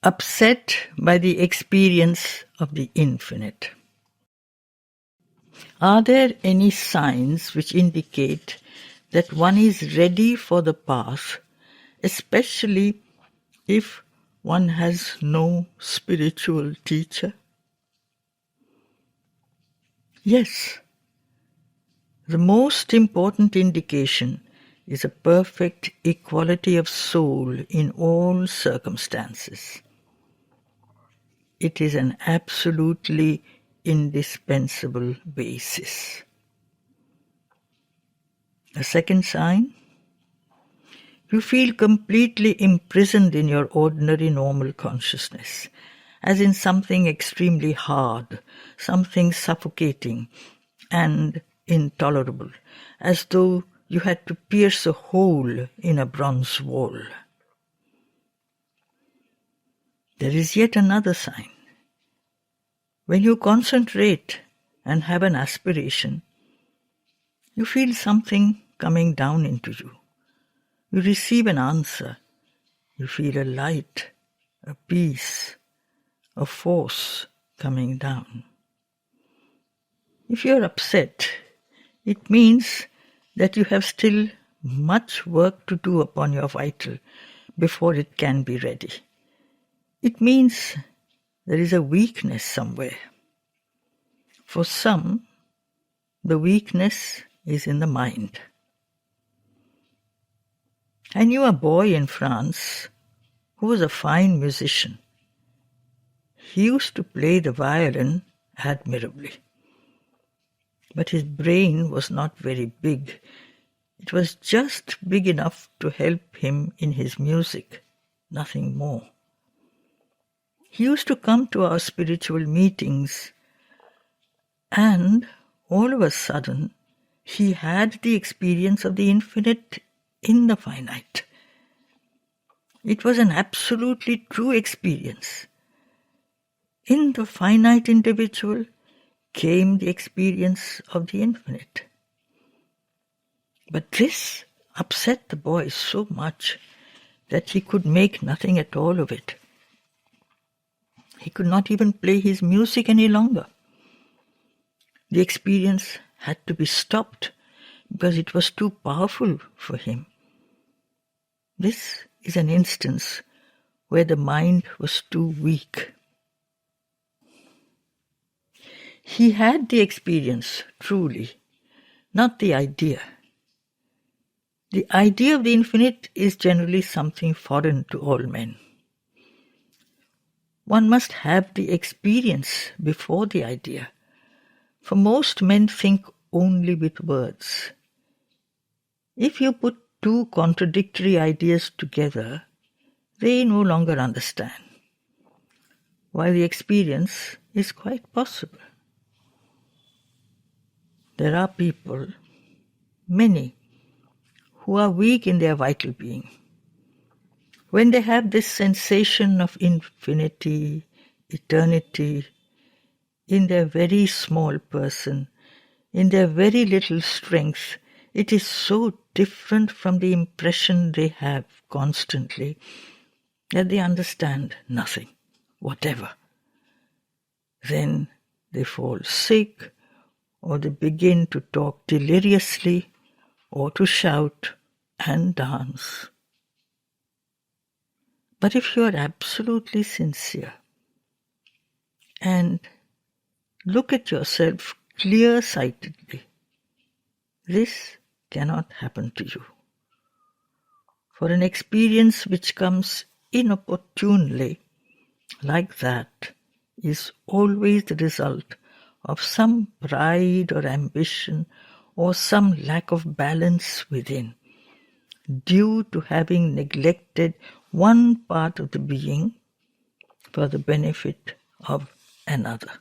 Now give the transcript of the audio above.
upset by the experience of the infinite. Are there any signs which indicate that one is ready for the path, especially if one has no spiritual teacher? Yes. The most important indication is a perfect equality of soul in all circumstances. It is an absolutely indispensable basis. A second sign, you feel completely imprisoned in your ordinary normal consciousness, as in something extremely hard, something suffocating and intolerable, as though you had to pierce a hole in a bronze wall. There is yet another sign. When you concentrate and have an aspiration, you feel something coming down into you. You receive an answer. You feel a light, a peace, a force coming down. If you are upset, it means that you have still much work to do upon your vital before it can be ready. It means there is a weakness somewhere. For some, the weakness is in the mind. I knew a boy in France who was a fine musician. He used to play the violin admirably. But his brain was not very big. It was just big enough to help him in his music, nothing more. He used to come to our spiritual meetings, and all of a sudden, he had the experience of the infinite in the finite. It was an absolutely true experience. In the finite individual came the experience of the infinite. But this upset the boy so much that he could make nothing at all of it. He could not even play his music any longer. The experience had to be stopped because it was too powerful for him. This is an instance where the mind was too weak. He had the experience, truly, not the idea. The idea of the infinite is generally something foreign to all men. One must have the experience before the idea, for most men think only with words. If you put two contradictory ideas together, they no longer understand, while the experience is quite possible. There are people, many, who are weak in their vital being. When they have this sensation of infinity, eternity, in their very small person, in their very little strength, it is so different from the impression they have constantly that they understand nothing, whatever. Then they fall sick, or they begin to talk deliriously, or to shout and dance. But if you are absolutely sincere and look at yourself clear-sightedly, this cannot happen to you. For an experience which comes inopportunely, like that, is always the result of some pride or ambition or some lack of balance within, due to having neglected one part of the being for the benefit of another.